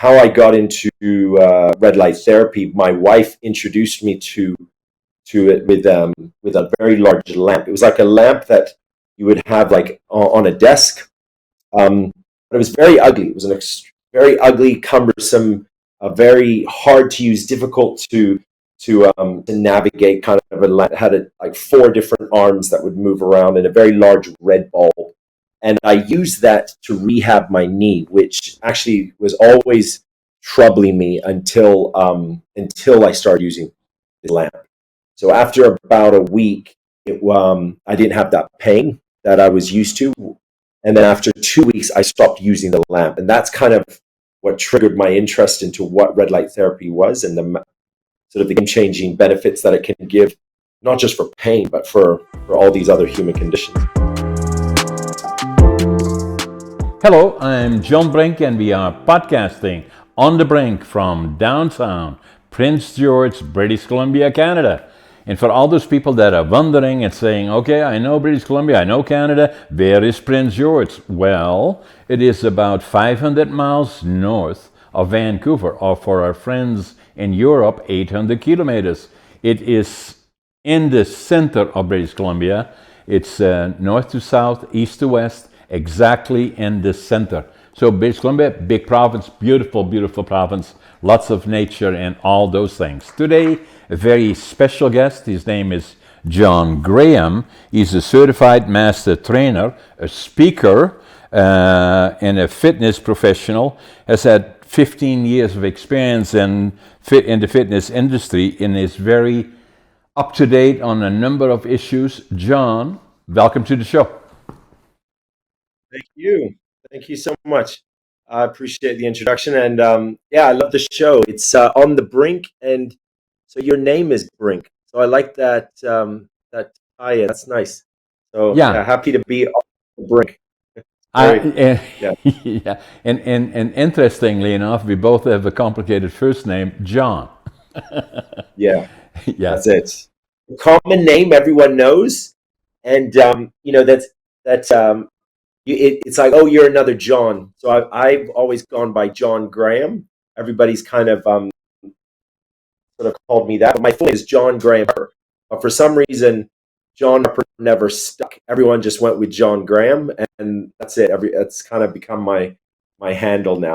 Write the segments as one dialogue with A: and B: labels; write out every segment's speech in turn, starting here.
A: how I got into red light therapy. My wife introduced me to it with a very large lamp. It was like a lamp that you would have like on a desk, but it was very ugly. It was very ugly, cumbersome, very hard to use, difficult to navigate. Kind of had like four different arms that would move around in a very large red bulb, and I used that to rehab my knee, which actually was always troubling me until I started using the lamp. So after about a week, I didn't have that pain that I was used to. And then after 2 weeks, I stopped using the lamp. And that's kind of what triggered my interest into what red light therapy was and the sort of the game-changing benefits that it can give, not just for pain, but for all these other human conditions.
B: Hello, I'm John Brink, and we are podcasting on the Brink from downtown Prince George, British Columbia, Canada. And for all those people that are wondering and saying, okay, I know British Columbia, I know Canada, where is Prince George? Well, it is about 500 miles north of Vancouver, or for our friends in Europe, 800 kilometers. It is in the center of British Columbia. It's north to south, east to west, exactly in the center. So British Columbia, big province, beautiful, beautiful province, lots of nature and all those things. Today, a very special guest. His name is John Graham. He's a certified master trainer, a speaker, and a fitness professional. Has had 15 years of experience in the fitness industry and is very up to date on a number of issues. John, welcome to the show.
A: Thank you. Thank you so much. I appreciate the introduction. And yeah, I love the show. It's on the Brink. And so your name is Brink. So I like that tie-in. That's nice. So yeah, happy to be on the Brink. Yeah.
B: Yeah. And interestingly enough, we both have a complicated first name, John.
A: Yeah.
B: Yeah.
A: That's it. A common name everyone knows. And it's like, oh, you're another John. So I've always gone by John Graham. Everybody's kind of sort of called me that. But my full name is John Graham Harper. But for some reason, John Harper never stuck. Everyone just went with John Graham, and that's it. It's kind of become my handle now.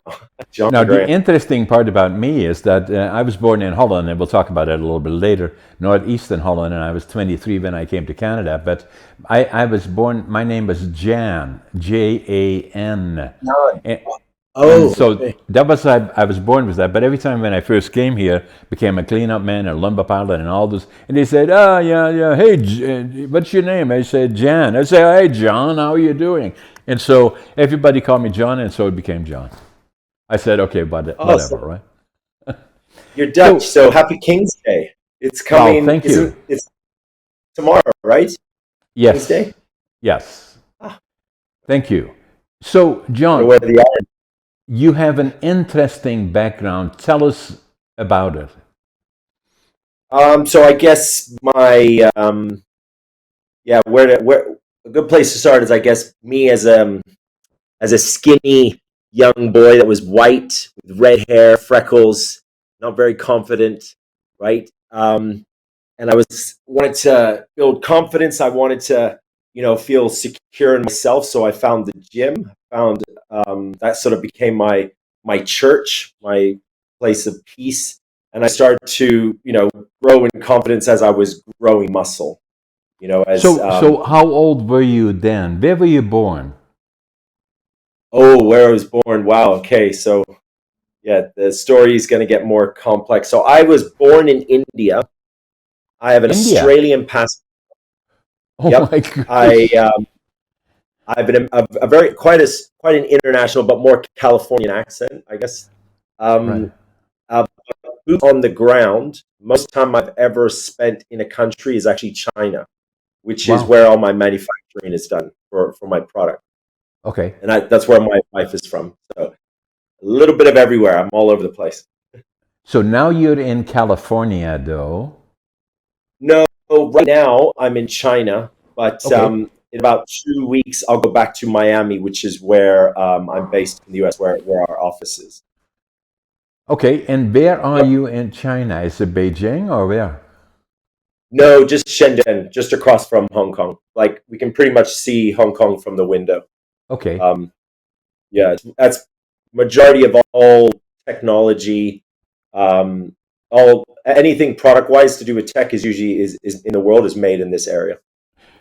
A: John
B: Now,
A: Graham.
B: the interesting part about me is that I was born in Holland, and we'll talk about that a little bit later, northeastern Holland, and I was 23 when I came to Canada. But I was born, my name was Jan, Jan. So that was, I was born with that. But every time when I first came here, became a cleanup man, a lumber pilot, and all this, and they said, oh, yeah, hey, what's your name? I said, Jan. I say, hey, John, how are you doing? And so everybody called me John, and so it became John. I said, okay, but whatever, right?
A: You're Dutch, so happy King's Day. It's coming.
B: Oh, thank you.
A: It's tomorrow, right?
B: Yes.
A: King's Day?
B: Yes. Thank you. So, John, you have an interesting background. Tell us about it.
A: So I guess my where a good place to start is, I guess, me as a skinny young boy that was white with red hair, freckles, not very confident, right? And I wanted to build confidence. I wanted to, feel secure in myself. So I found the gym. That sort of became my church, my place of peace. And I started to, grow in confidence as I was growing muscle.
B: So how old were you then? Where were you born?
A: Oh, where I was born. Wow. Okay. So yeah, the story is going to get more complex. So I was born in India. I have an Australian passport.
B: Oh
A: yep.
B: My goodness.
A: I've been quite an international, but more Californian accent, I guess.
B: Right.
A: Boots on the ground. Most time I've ever spent in a country is actually China, which is where all my manufacturing is done for my product.
B: Okay.
A: And that's where my wife is from. So a little bit of everywhere. I'm all over the place.
B: So now you're in California, though.
A: No, right now I'm in China, but in about 2 weeks I'll go back to Miami, which is where I'm based in the U.S., where our office is.
B: Okay, and where are you in China? Is it Beijing or where?
A: No, just Shenzhen, just across from Hong Kong. Like we can pretty much see Hong Kong from the window.
B: Okay.
A: Um, yeah, that's majority of all technology, all anything product wise to do with tech is usually is in the world is made in this area.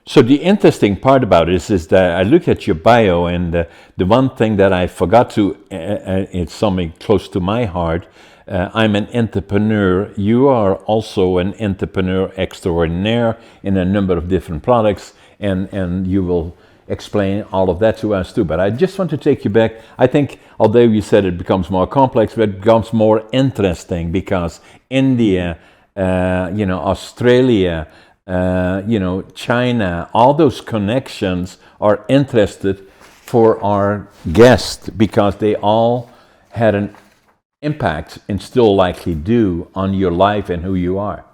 B: So the interesting part about it is that I look at your bio, and the one thing that I forgot to, it's something close to my heart. I'm an entrepreneur. You are also an entrepreneur extraordinaire in a number of different products, and you will explain all of that to us too. But I just want to take you back. I think, although you said it becomes more complex, but it becomes more interesting because India, Australia, China, all those connections are interested for our guests because they all had an impact and still likely do on your life and who you are.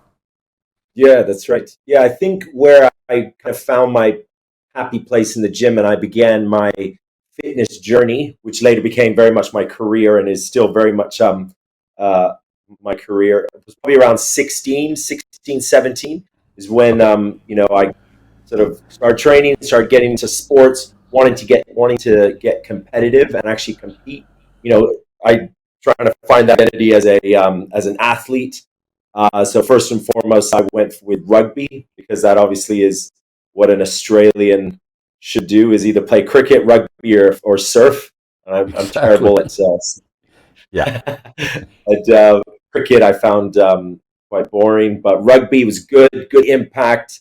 A: Yeah, that's right. Yeah, I think where I kind of found my happy place in the gym and I began my fitness journey, which later became very much my career and is still very much uh, my career. It was probably around 16, 17 is when
B: Okay.
A: I sort of started training, started getting into sports, wanting to get competitive and actually compete. I trying to find that identity as an athlete. So first and foremost, I went with rugby because that obviously is what an Australian should do: is either play cricket, rugby, or surf. I'm
B: Exactly.
A: terrible at
B: Yeah.
A: at cricket. I found quite boring, but rugby was good impact.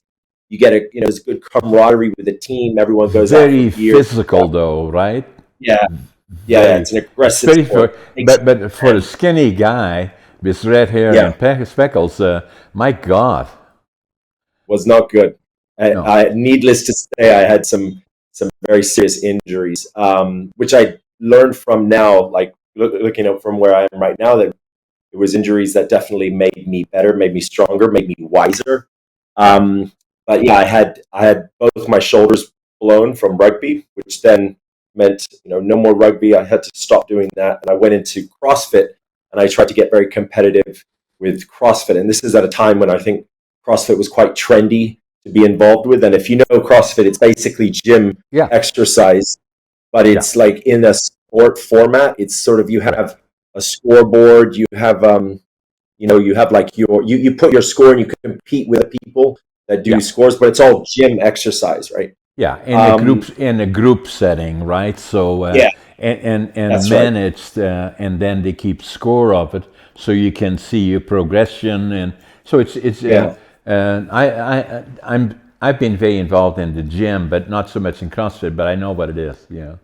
A: You get there's good camaraderie with the team. Everyone goes out for
B: Very
A: beer.
B: physical, though, right?
A: Yeah, yeah.
B: Very.
A: It's an
B: It's
A: aggressive
B: very
A: sport.
B: for,
A: Takes
B: but for a
A: man.
B: skinny guy with red hair
A: Yeah,
B: and speckles, my God,
A: was not good.
B: no.
A: Needless to say, I had some very serious injuries, which I learned from now. Like looking up from where I am right now, that it was injuries that definitely made me better, made me stronger, made me wiser. Um, but yeah, I had both my shoulders blown from rugby, which then meant no more rugby. I had to stop doing that, and I went into CrossFit, and I tried to get very competitive with CrossFit. And this is at a time when I think CrossFit was quite trendy to be involved with. And if you know CrossFit, it's basically gym
B: Yeah,
A: exercise, but
B: yeah,
A: it's like in a sport format. It's sort of you
B: correct.
A: have a scoreboard, you have like you put your score and you compete with people that do
B: Yeah,
A: scores, but it's all gym exercise, right?
B: yeah.
A: Um,
B: In a group setting, right? So
A: yeah,
B: and
A: that's right.
B: managed, and then they keep score of it, so you can see your progression, and so it's.
A: Yeah,
B: I've been very involved in the gym, but not so much in CrossFit. But I know what it is. Yeah.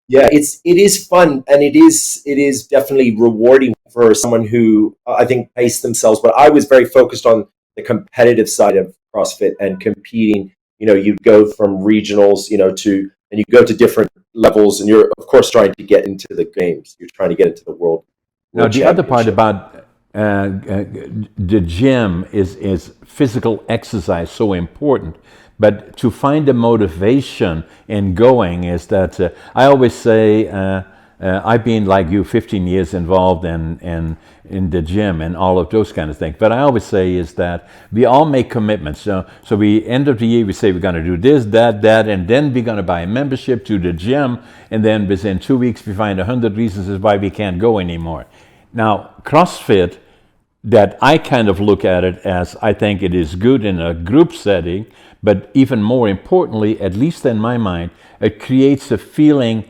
A: yeah. It is fun, and it is definitely rewarding for someone who I think paced themselves. But I was very focused on the competitive side of CrossFit and competing. You go from regionals, and you go to different levels, and you're of course trying to get into the games. You're trying to get into the
B: Now,
A: world
B: the other part
A: championship.
B: about the gym is physical exercise so important, but to find the motivation in going is that I always say I've been like you 15 years involved in the gym and all of those kind of things. But I always say is that we all make commitments. So we end of the year we say we're going to do this, that, and then we're going to buy a membership to the gym, and then within 2 weeks we find 100 reasons as why we can't go anymore. Now, CrossFit, that I kind of look at it as I think it is good in a group setting, but even more importantly, at least in my mind, it creates a feeling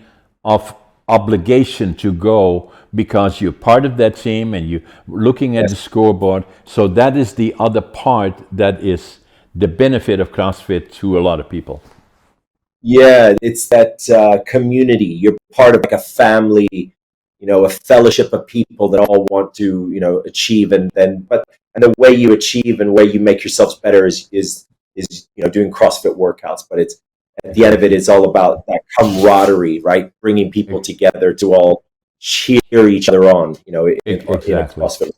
B: of obligation to go because you're part of that team and you're looking at the scoreboard. So that is the other part that is the benefit of CrossFit to a lot of people.
A: Yeah, it's that community. You're part of like a family, a fellowship of people that all want to, achieve, and the way you achieve and way you make yourselves better is doing CrossFit workouts. But it's at the end of it,
B: Exactly.
A: it's all about that camaraderie, right? Bringing people
B: E-
A: together to all cheer each other on, in a
B: Exactly.
A: CrossFit.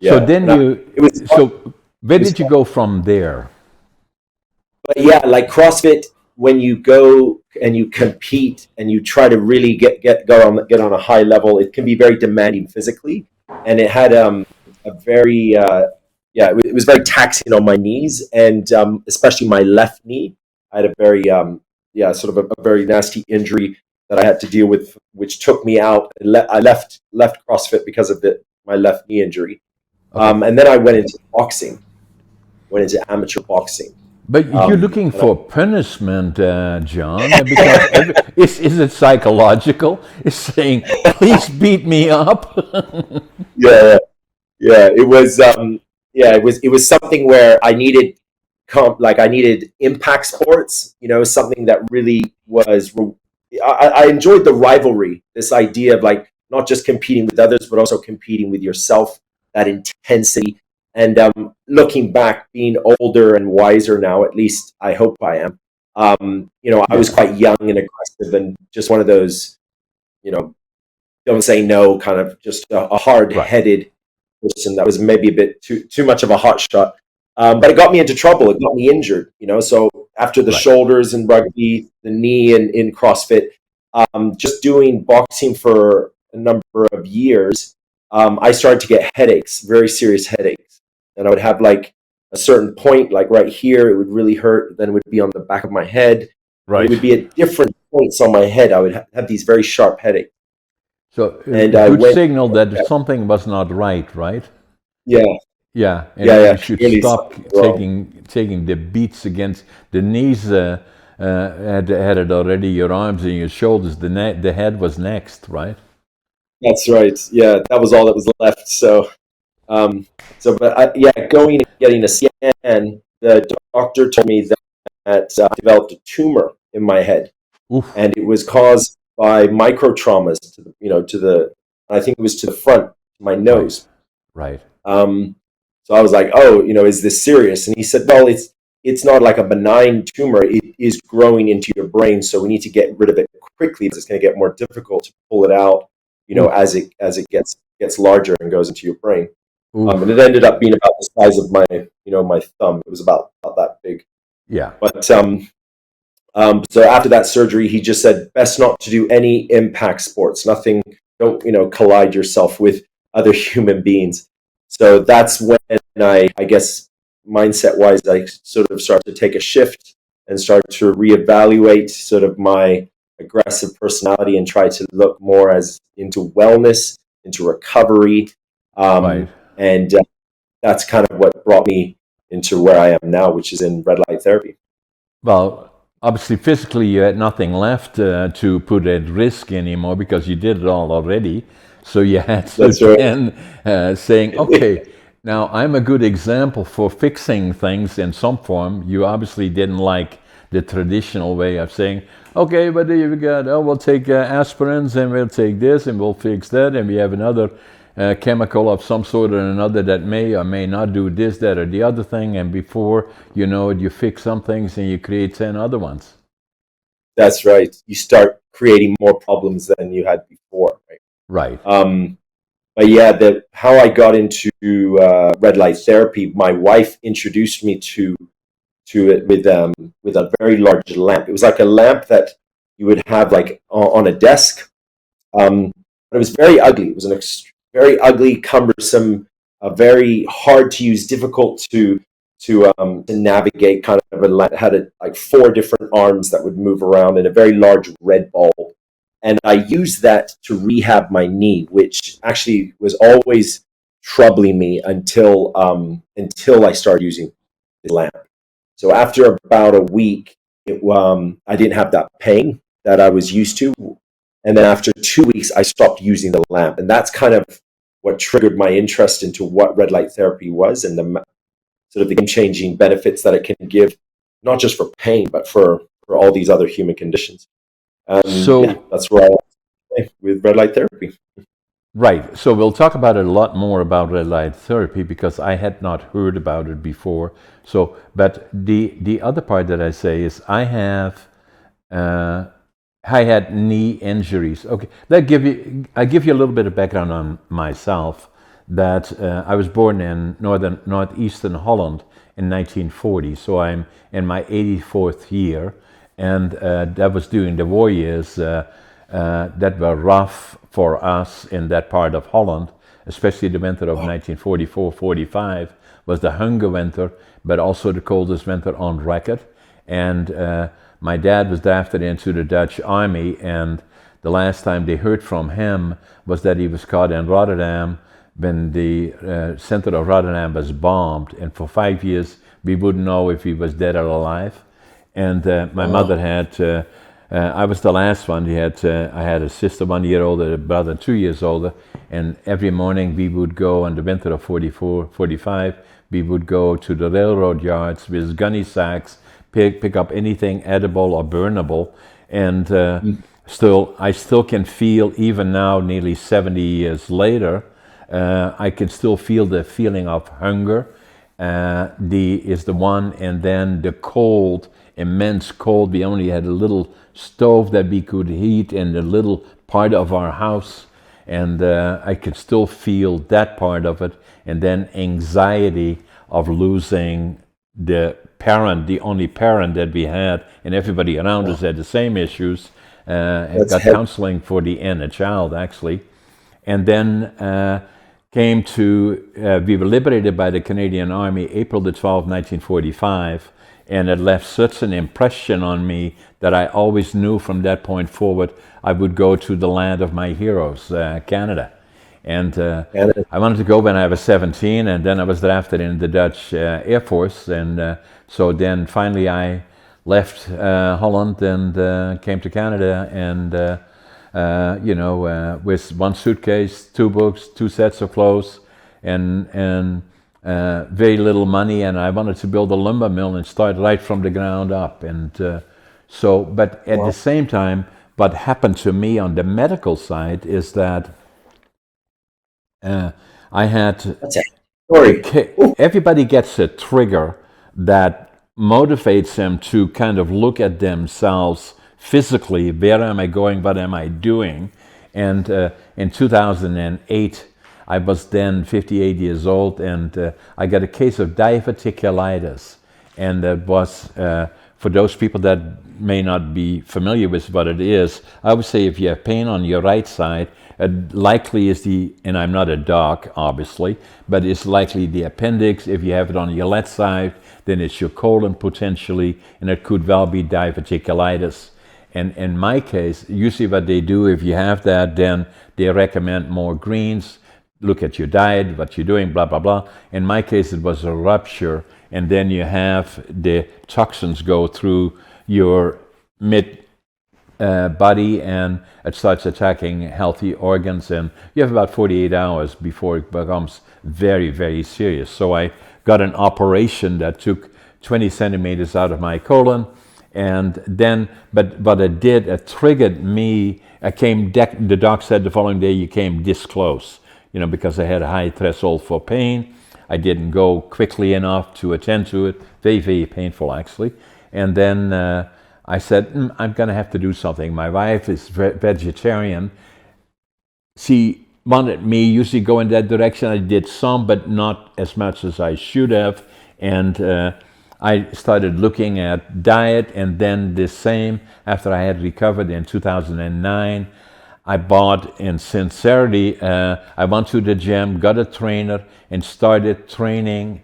B: So
A: Yeah,
B: then
A: and
B: you,
A: it was fun.
B: so where
A: It was
B: did you
A: fun.
B: go from there?
A: But yeah, like CrossFit. when you go and you compete and you try to really get on a high level, it can be very demanding physically, and it had a very it was very taxing on my knees, and especially my left knee. I had a very sort of a very nasty injury that I had to deal with, which took me out. I left CrossFit because of my left knee injury,
B: Okay.
A: and then I went into boxing, went into amateur boxing.
B: But you're looking
A: And I,
B: for punishment, John, because is it psychological? It's saying, please beat me up.
A: yeah, yeah, it was something where I needed I needed impact sports, something that really was. I enjoyed the rivalry, this idea of like not just competing with others, but also competing with yourself. That intensity, and looking back, being older and wiser now, at least I hope I am. I was
B: Yeah,
A: quite young and aggressive, and just one of those, you know, don't say no, kind of just a
B: right,
A: hard-headed person that was maybe a bit too much of a hot shot. But it got me into trouble. It got me injured. So after the
B: right.
A: shoulders in rugby, the knee in CrossFit, just doing boxing for a number of years, I started to get headaches, very serious headaches, and I would have like a certain point, like right here, it would really hurt. Then it would be on the back of my head, and it
B: Right.
A: would be at different points on my head. I would have these very sharp headaches,
B: So
A: and
B: a
A: I
B: good
A: went,
B: signal that something was not right, right?
A: yeah,
B: Yeah, and
A: yeah,
B: then
A: yeah,
B: you should
A: clearly
B: stop
A: something wrong.
B: taking the beats against the knees. Had it already. Your arms and your shoulders. The head was next, right?
A: That's right. Yeah, that was all that was left. Um, but going and getting a scan, the doctor told me that I developed a tumor in my head,
B: Oof.
A: and it was caused by micro traumas I think it was to the front, my
B: Right.
A: nose.
B: Right.
A: Um, so I was like, oh, is this serious? And he said, well, it's not like a benign tumor. It is growing into your brain, so we need to get rid of it quickly because it's going to get more difficult to pull it out,
B: Oof.
A: as it gets larger and goes into your brain. And it
B: Oof.
A: ended up being about the size of my thumb. It was about that big.
B: Yeah.
A: But so after that surgery, he just said best not to do any impact sports. Nothing. Don't collide yourself with other human beings. So that's when I guess mindset wise, I sort of started to take a shift and start to reevaluate sort of my aggressive personality and try to look more as into wellness, into recovery,
B: Right.
A: and that's kind of what brought me into where I am now, which is in red light therapy.
B: Well, obviously, physically, you had nothing left to put at risk anymore because you did it all already. So you had to
A: That's right.
B: then saying, okay, now I'm a good example for fixing things in some form. You obviously didn't like the traditional way of saying, okay, but you got, oh, we'll take aspirins and we'll take this and we'll fix that, and we have another chemical of some sort or another that may or may not do this, that, or the other thing, and before you know it, you fix some things and you create 10 other ones.
A: That's right. You start creating more problems than you had before, right?
B: Right.
A: But yeah, how I got into red light therapy, my wife introduced me to it with a very large lamp. It was like a lamp that you would have like on a desk, but it was very ugly. It was very ugly, cumbersome, very hard to use, difficult to navigate. Kind of had like four different arms that would move around in a very large red bulb. And I used that to rehab my knee, which actually was always troubling me until I started using the lamp. So after about a week, I didn't have that pain that I was used to, and then after 2 weeks, I stopped using the lamp, and that's kind of what triggered my interest into what red light therapy was and the sort of the game-changing benefits that it can give, not just for pain, but for all these other human conditions. And yeah,
B: So,
A: that's where I am with red light therapy.
B: right. So we'll talk about it a lot more about red light therapy because I had not heard about it before. So, but the other part that I say is uh, I had knee injuries. Okay, I give you a little bit of background on myself. That I was born in northeastern Holland in 1940, so I'm in my 84th year, and that was during the war years that were rough for us in that part of Holland, especially the winter of 1944-45 was the hunger winter, but also the coldest winter on record. And my dad was drafted into the Dutch army, and the last time they heard from him was that he was caught in Rotterdam when the center of Rotterdam was bombed, and for 5 years we wouldn't know if he was dead or alive. And my mother had, I was the last one. I had a sister 1 year older, a brother 2 years older, and every morning we would go in the winter of 44, 45, we would go to the railroad yards with gunny sacks, pick up anything edible or burnable, and I still can feel, even now, nearly 70 years later, I can still feel the feeling of hunger. Is the one, and then the cold, immense cold. We only had a little stove that we could heat in the little part of our house, and I could still feel that part of it. And then anxiety of losing the parent, the only parent that we had, and everybody around us had the same issues. Got counseling for the inner child, actually. And then we were liberated by the Canadian Army April the 12th, 1945, and it left such an impression on me that I always knew from that point forward I would go to the land of my heroes, Canada. And I wanted to go when I was 17, and then I was drafted in the Dutch Air Force, and so then finally I left Holland and came to Canada, and with one suitcase, 2 books, 2 sets of clothes, and very little money, and I wanted to build a lumber mill and start right from the ground up. And but at the same time, what happened to me on the medical side is that I had...
A: That's a story.
B: Everybody gets a trigger that motivates them to kind of look at themselves physically. Where am I going? What am I doing? And in 2008, I was then 58 years old, and I got a case of diverticulitis. And it was, for those people that may not be familiar with what it is, I would say if you have pain on your right side, likely is and I'm not a doc, obviously, but it's likely the appendix. If you have it on your left side, then it's your colon potentially, and it could well be diverticulitis. And in my case, usually what they do, if you have that, then they recommend more greens, look at your diet, what you're doing, blah, blah, blah. In my case, it was a rupture, and then you have the toxins go through your body, and it starts attacking healthy organs, and you have about 48 hours before it becomes very, very serious. So I got an operation that took 20 centimeters out of my colon, and then, but what it did, it triggered me. The doc said the following day, you came this close, because I had a high threshold for pain. I didn't go quickly enough to attend to it. Very, very painful, actually. And then I said, I'm going to have to do something. My wife is vegetarian. She wanted me usually go in that direction. I did some, but not as much as I should have. And I started looking at diet, and then the same after I had recovered in 2009. I bought, in sincerity, I went to the gym, got a trainer, and started training,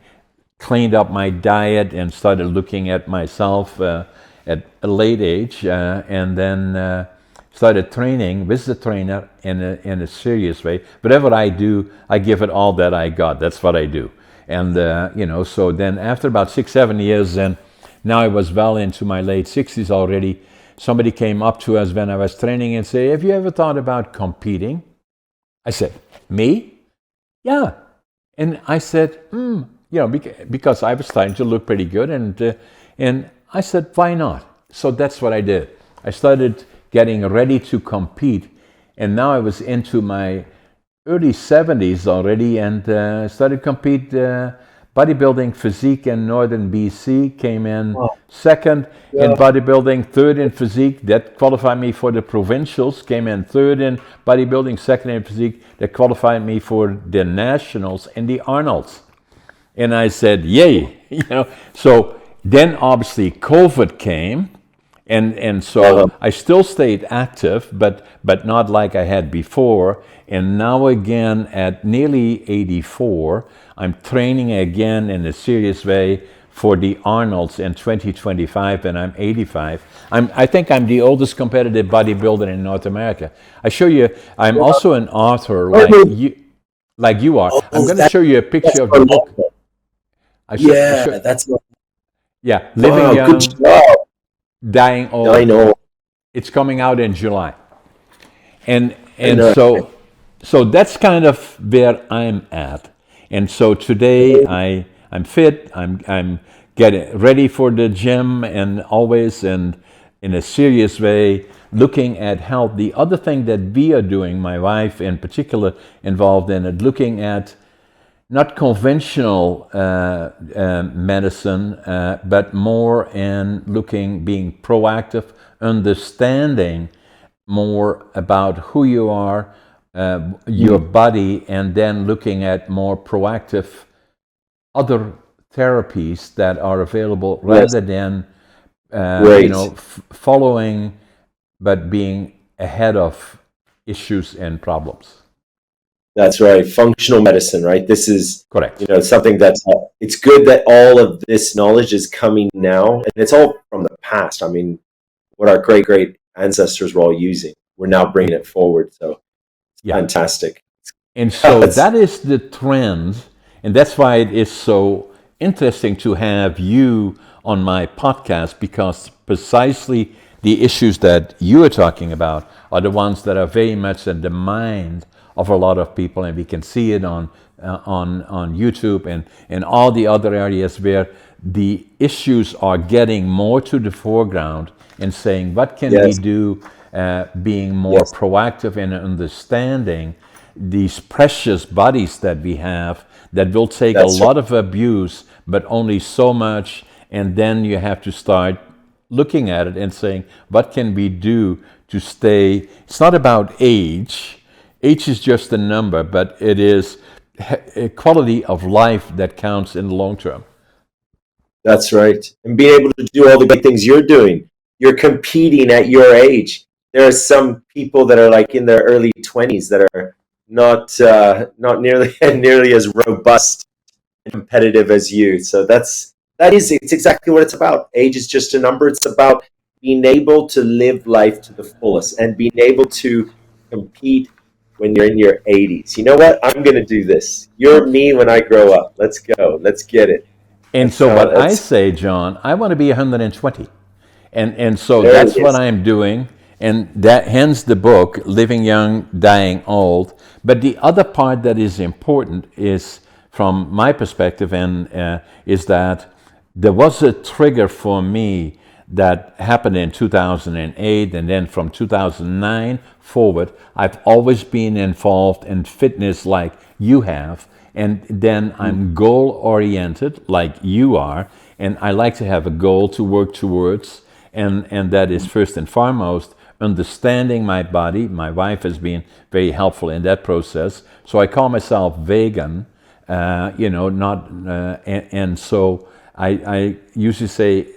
B: cleaned up my diet, and started looking at myself at a late age, and then started training with the trainer in a serious way. Whatever I do, I give it all that I got. That's what I do. And, so then after about 6-7 years, and now I was well into my late 60s already, somebody came up to us when I was training and said, have you ever thought about competing? I said, me? Yeah. And I said, because I was starting to look pretty good, and I said, why not? So that's what I did. I started getting ready to compete, and now I was into my early 70s already, and started compete bodybuilding physique in northern BC, came in second in bodybuilding, third in physique. That qualified me for the provincials, came in third in bodybuilding, second in physique. That qualified me for the nationals and the Arnolds. And I said, yay, So then obviously COVID came, And
A: Uh-huh.
B: so I still stayed active, but not like I had before. And now again at nearly 84, I'm training again in a serious way for the Arnolds in 2025, and I'm 85. I think I'm the oldest competitive bodybuilder in North America. I show you, I'm also an author like you are. I'm
A: Oh,
B: going to show you a
A: that's
B: picture of the book.
A: phenomenal.
B: I
A: Yeah,
B: show,
A: that's
B: yeah, Living
A: wow. Good
B: Young,
A: job.
B: Dying
A: I
B: Old.
A: know.
B: It's coming out in July. And
A: I
B: and
A: know.
B: so that's kind of where I'm at. And so today I'm fit. I'm getting ready for the gym and always and in a serious way looking at health. The other thing that we are doing, my wife in particular involved in it, looking at not conventional medicine, but more in being proactive, understanding more about who you are, your
A: Mm,
B: body, and then looking at more proactive other therapies that are available
A: yes,
B: rather than
A: great.
B: following but being ahead of issues and problems.
A: That's right. Functional medicine, right? This is,
B: Correct.
A: something that's, it's good that all of this knowledge is coming now, and it's all from the past. I mean, what our great great ancestors were all using. We're now bringing it forward. So it's
B: Yeah.
A: fantastic.
B: And so
A: That's
B: that is the trend, and that's why it is so interesting to have you on my podcast because precisely the issues that you are talking about are the ones that are very much in the mind of a lot of people, and we can see it on YouTube and all the other areas where the issues are getting more to the foreground and saying what can we
A: yes,
B: do, being more
A: yes,
B: proactive in understanding these precious bodies that we have that will take a
A: that's right.
B: lot of abuse, but only so much. And then you have to start looking at it and saying, what can we do to stay? It's not about age. Age is just a number, but it is a quality of life that counts in the long term.
A: That's right. And being able to do all the great things you're doing. You're competing at your age. There are some people that are like in their early 20s that are not nearly nearly as robust and competitive as you. So it's exactly what it's about. Age is just a number. It's about being able to live life to the fullest and being able to compete when you're in your 80s. You know what? I'm going to do this. You're me when I grow up. Let's go. Let's get it.
B: And
A: That's
B: so
A: how
B: what I
A: that's
B: say, John, I want to be 120. And so
A: there it
B: that's what
A: is.
B: I'm doing. And that hence the book, Living Young, Dying Old. But the other part that is important is, from my perspective, and is that there was a trigger for me that happened in 2008, and then from 2009 forward, I've always been involved in fitness like you have. And then I'm goal oriented like you are, and I like to have a goal to work towards, and that is first and foremost understanding my body. My wife has been very helpful in that process. So I call myself vegan, not, and so I usually say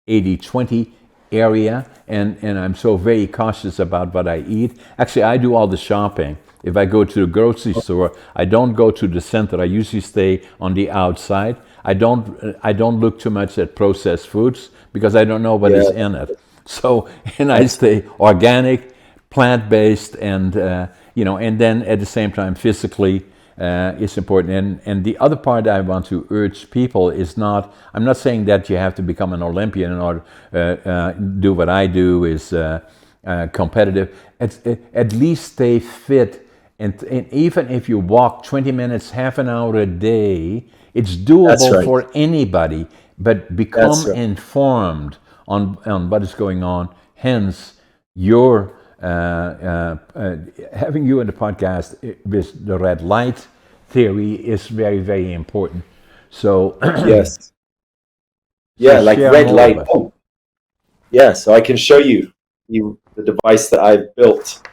B: 80-20 area, and I'm so very cautious about what I eat. Actually, I do all the shopping. If I go to the grocery store, I don't go to the center. I usually stay on the outside. I don't look too much at processed foods because I don't know what is
A: Yeah,
B: in it. So, and I
A: that's
B: stay organic, plant-based, and then at the same time physically is important. And the other part I want to urge people is not, I'm not saying that you have to become an Olympian or do what I do is competitive. At least stay fit. And even if you walk 20 minutes, half an hour a day, it's
A: that's
B: doable
A: right.
B: for anybody, but
A: That's
B: become
A: right.
B: informed on what is going on. Hence, your having you in the podcast with the red light theory is very, very important. So,
A: Yes.
B: so
A: Yeah, like
B: share
A: red
B: more of
A: light.
B: it.
A: Oh, yeah. So I can show you the device that I've built.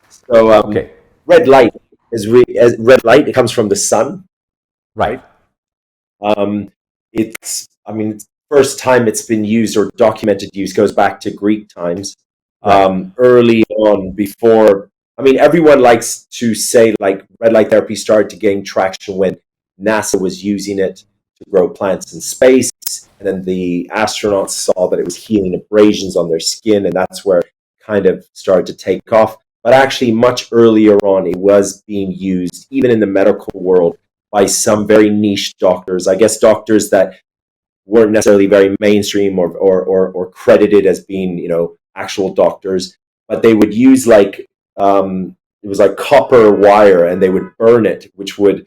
A: So
B: Okay,
A: red light as red light. It comes from the sun,
B: right.
A: right? Um, I mean, first time it's been used or documented use goes back to Greek times.
B: Right.
A: Early on, before, I mean, everyone likes to say like red light therapy started to gain traction when NASA was using it to grow plants in space, and then the astronauts saw that it was healing abrasions on their skin, and that's where it kind of started to take off. But actually, much earlier on, it was being used, even in the medical world, by some very niche doctors. I guess doctors that weren't necessarily very mainstream or credited as being, actual doctors, but they would use like it was like copper wire, and they would burn it, which would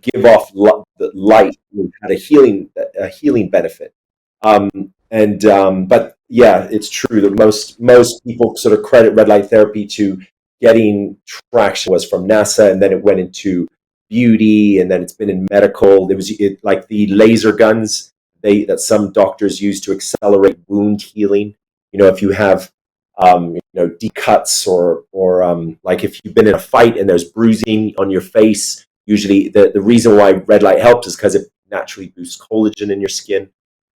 A: give off the light, which had a healing benefit. But yeah, it's true that most people sort of credit red light therapy to getting traction was from NASA, and then it went into beauty, and then it's been in medical. There was like the laser guns that some doctors use to accelerate wound healing. If you have deep cuts, or like if you've been in a fight and there's bruising on your face, usually the reason why red light helps is because it naturally boosts collagen in your skin.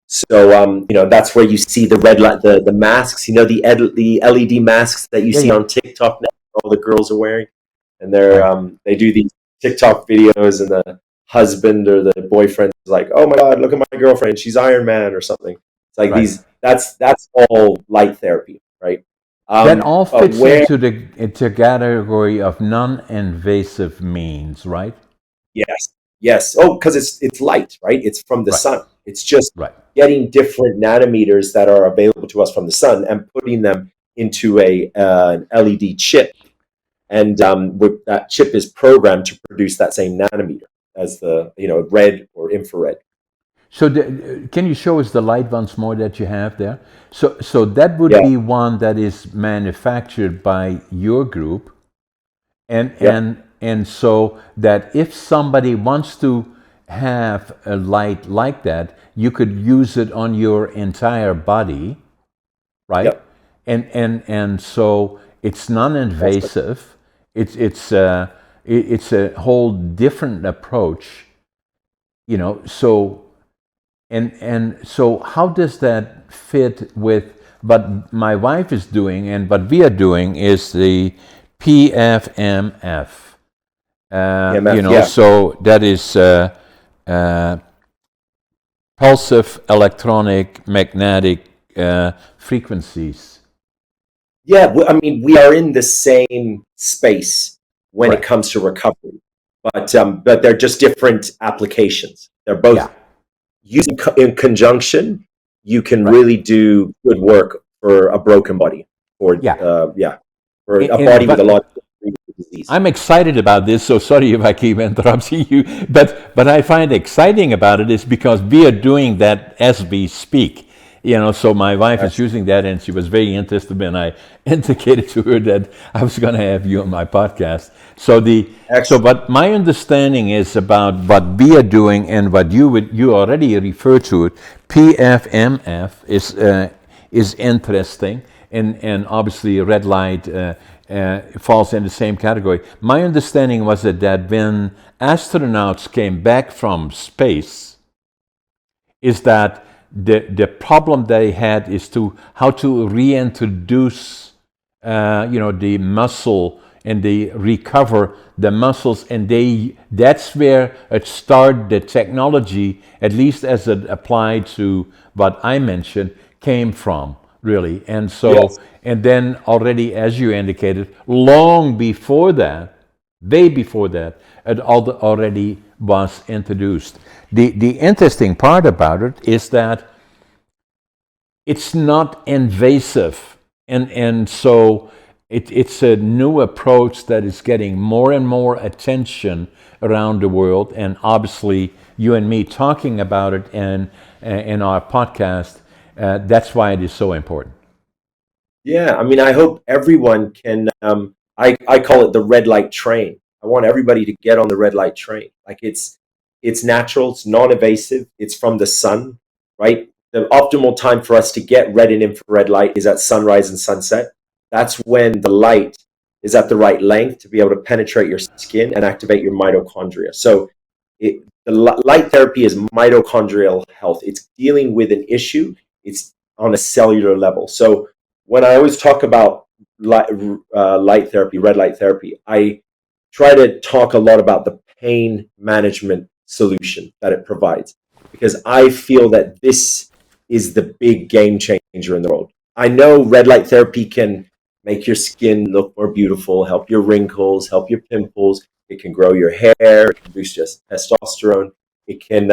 A: So that's where you see the red light, the masks, the LED masks that you
B: Yeah,
A: see
B: yeah.
A: on TikTok now, all the girls are wearing, and
B: Right.
A: they do these TikTok videos, and the husband or the boyfriend is like, "Oh my God, look at my girlfriend, she's Iron Man," or something. It's like
B: Right.
A: these. That's all light therapy, right?
B: That all
A: But
B: fits
A: where
B: into category of non-invasive means, right?
A: Yes, yes. Oh, because it's light, right? It's from the
B: Right.
A: sun. It's just
B: Right.
A: getting different nanometers that are available to us from the sun and putting them into an LED chip, and that chip is programmed to produce that same nanometer as the red or infrared.
B: So can you show us the light once more that you have there? So that would
A: Yeah,
B: be one that is manufactured by your group, and
A: yeah,
B: so that if somebody wants to have a light like that, you could use it on your entire body, right?
A: yeah.
B: And so it's
A: That's the,
B: non-invasive. It's a whole different approach, So so how does that fit with what my wife is doing, and what we are doing is the PFMF.
A: EMF. Yeah,
B: So that is uh, pulsive electronic magnetic frequencies.
A: yeah. I mean, we are in the same space when it
B: Right.
A: comes to recovery, but they're just different applications. They're
B: Yeah.
A: both using in conjunction, you can
B: Right.
A: really do good work for a broken body, or
B: Yeah.
A: for a
B: And
A: body with a
B: but
A: lot of disease.
B: I'm excited about this, so sorry if I keep interrupting you. But I find exciting about it is because we are doing that as we speak. So my wife is
A: Excellent.
B: using that, and she was very interested when I indicated to her that I was going to have you on my podcast.
A: Excellent.
B: But my understanding is about what we are doing, and what you already referred to it. PFMF is interesting, and obviously red light falls in the same category. My understanding was that when astronauts came back from space, is that the problem they had is to how to reintroduce the muscle, and they recover the muscles, and that's where it started. The technology, at least as it applied to what I mentioned, came from, really. And so,
A: Yes.
B: and then already, as you indicated, long before that, way before that, it already was introduced. The interesting part about it is that it's not invasive, and so it's a new approach that is getting more and more attention around the world, and obviously you and me talking about it in our podcast, that's why it is so important.
A: Yeah. I mean, I hope everyone can. I call it the red light train. I want everybody to get on the red light train. Like it's natural. It's non-invasive. It's from the sun, right? The optimal time for us to get red and infrared light is at sunrise and sunset. That's when the light is at the right length to be able to penetrate your skin and activate your mitochondria. So light therapy is mitochondrial health. It's dealing with an issue. It's on a cellular level. So when I always talk about light therapy, red light therapy, I try to talk a lot about the pain management solution that it provides, because I feel that this is the big game changer in the world. I know red light therapy can make your skin look more beautiful, help your wrinkles, help your pimples. It can grow your hair. It can boost your testosterone. It can,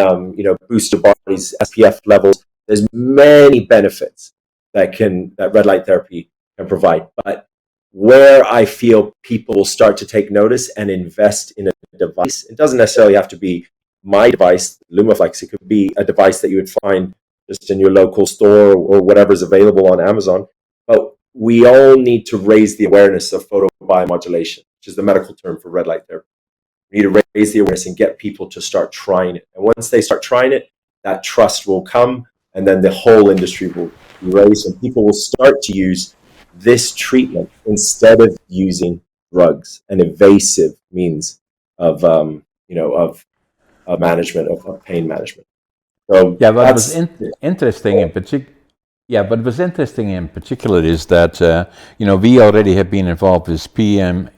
A: boost your body's SPF levels. There's many benefits that red light therapy can provide. But where I feel people will start to take notice and invest in a device, it doesn't necessarily have to be my device, Lumaflex. It could be a device that you would find just in your local store or whatever's available on Amazon. But we all need to raise the awareness of photobiomodulation, which is the medical term for red light therapy. We need to raise the awareness and get people to start trying it. And once they start trying it, that trust will come, and then the whole industry will be raised, and people will start to use this treatment instead of using drugs and invasive means of management of pain management. So
B: Yeah, what was interesting in particular. Yeah, but what's interesting in particular is that we already have been involved with EMF,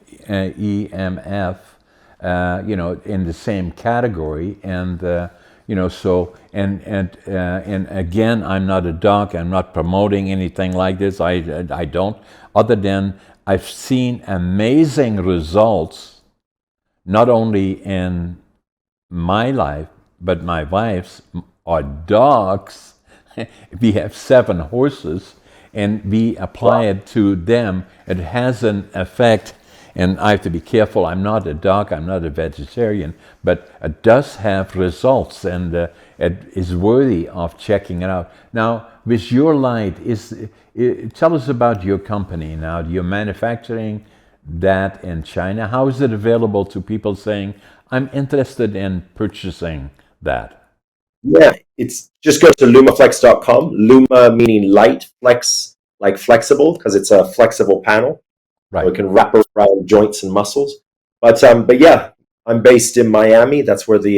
B: in the same category, and and again, I'm not a doc. I'm not promoting anything like this. I don't. Other than I've seen amazing results, not only in my life but my wife's. Our dogs. We have 7 horses, and we apply it to them. It has an effect, and I have to be careful. I'm not a doc, I'm not a vegetarian, but it does have results, and it is worthy of checking it out. Now, with your light, tell us about your company now. You're manufacturing that in China. How is it available to people saying, I'm interested in purchasing that?
A: Yeah, it's just go to lumaflex.com. Luma meaning light, flex like flexible, because it's a flexible panel.
B: Right.
A: So it can wrap around joints and muscles. But yeah, I'm based in Miami. That's where the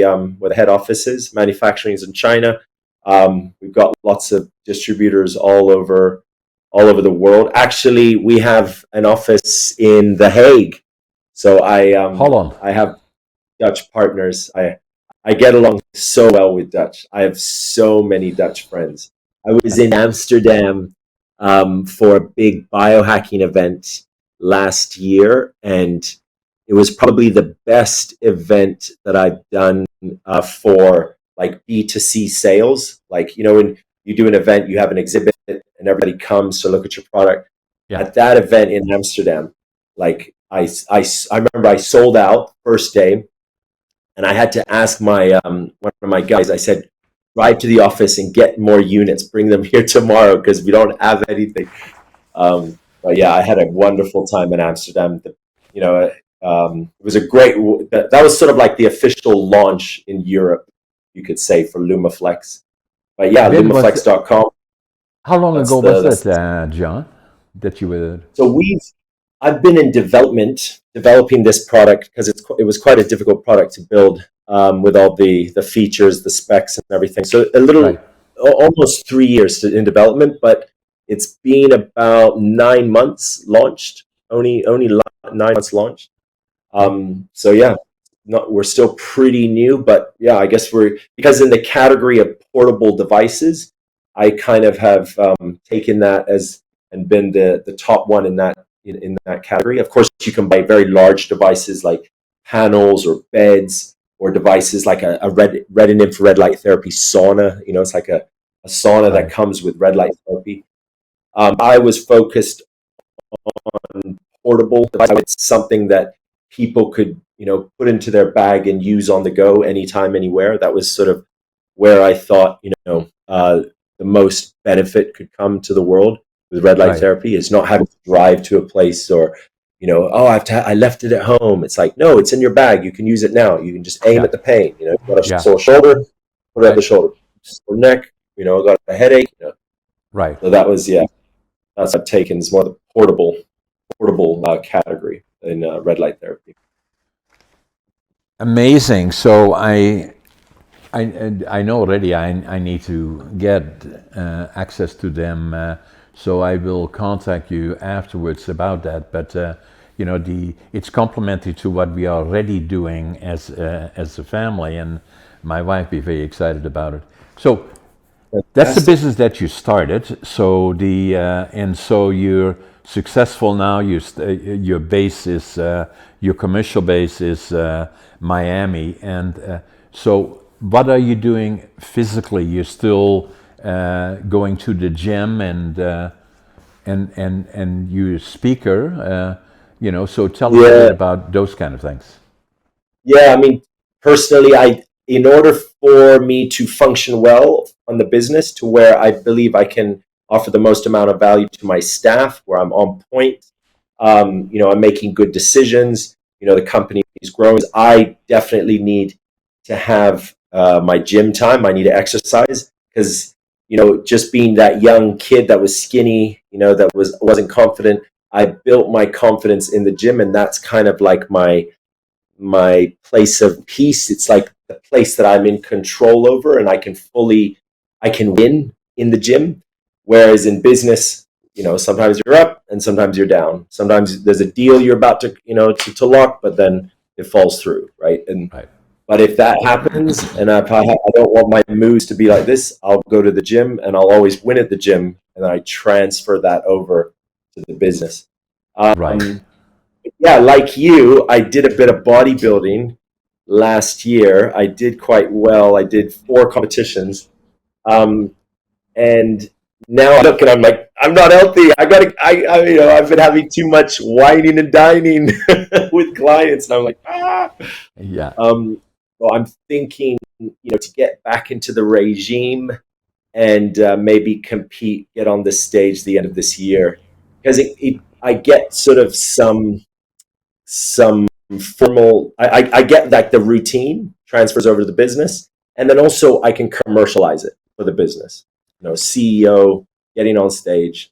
A: head office is. Manufacturing is in China. We've got lots of distributors all over the world. Actually, we have an office in The Hague. So
B: Hold on.
A: I have Dutch partners. I get along so well with Dutch. I have so many Dutch friends. I was in Amsterdam for a big biohacking event last year, and it was probably the best event that I've done for like B2C sales. Like, when you do an event, you have an exhibit and everybody comes to look at your product.
B: Yeah.
A: At that event in Amsterdam, like I remember I sold out first day. And I had to ask one of my guys, I said, drive to the office and get more units, bring them here tomorrow because we don't have anything. But yeah, I had a wonderful time in Amsterdam. It was a great, that was sort of like the official launch in Europe, you could say, for Lumaflex. But yeah, lumaflex.com.
B: How long ago was that, John, that you were?
A: So I've been in developing this product because it was quite a difficult product to build with all the features, the specs, and everything. So almost 3 years in development, but it's been about 9 months launched. Only 9 months launched. So yeah, we're still pretty new, but yeah, I guess because in the category of portable devices, I kind of have taken that and been the top one in that. In that category. Of course, you can buy very large devices like panels or beds, or devices like a red and infrared light therapy sauna. It's like a sauna that comes with red light therapy. I was focused on portable devices. It's something that people could put into their bag and use on the go anytime, anywhere. That was sort of where I thought the most benefit could come to the world with red light therapy, is not having to drive to a place, or I left it at home. It's like, no, it's in your bag. You can use it now. You can just aim at the pain. You got a sore shoulder, put it at the shoulder. Sore neck, got a headache.
B: Right.
A: So that was that's I've taken is more the portable category in red light therapy.
B: Amazing. So I know already. I need to get access to them, so I will contact you afterwards about that. But it's complementary to what we are already doing as a family, and my wife be very excited about it. So that's the
A: Fantastic.
B: business that you started. So and so you're successful now. Your base is your commercial base is Miami, and so what are you doing physically? You're still going to the gym and you're a speaker. So tell a little bit
A: Yeah.
B: about those kind of things.
A: Yeah, I mean, personally, in order for me to function well on the business to where I believe I can offer the most amount of value to my staff, where I'm on point, I'm making good decisions, the company is growing. I definitely need to have my gym time. I need to exercise because, just being that young kid that was skinny, that wasn't confident, I built my confidence in the gym, and that's kind of like my place of peace. It's like the place that I'm in control over, and I can win in the gym. Whereas in business, sometimes you're up and sometimes you're down. Sometimes there's a deal you're about to, to lock, but then it falls through, right? And
B: Right.
A: but if that happens, and I don't want my moods to be like this, I'll go to the gym and I'll always win at the gym, and then I transfer that over to the business.
B: Right.
A: Um, yeah, like you, I did a bit of bodybuilding last year. I did quite well. I did 4 competitions. Um, and now I look and I'm like, I'm not healthy. I've been having too much whining and dining with clients. And I'm like, ah.
B: Yeah.
A: So I'm thinking, to get back into the regime and maybe compete, get on the stage the end of this year. Because I get sort of some formal I get that the routine transfers over to the business, and then also I can commercialize it for the business, CEO getting on stage.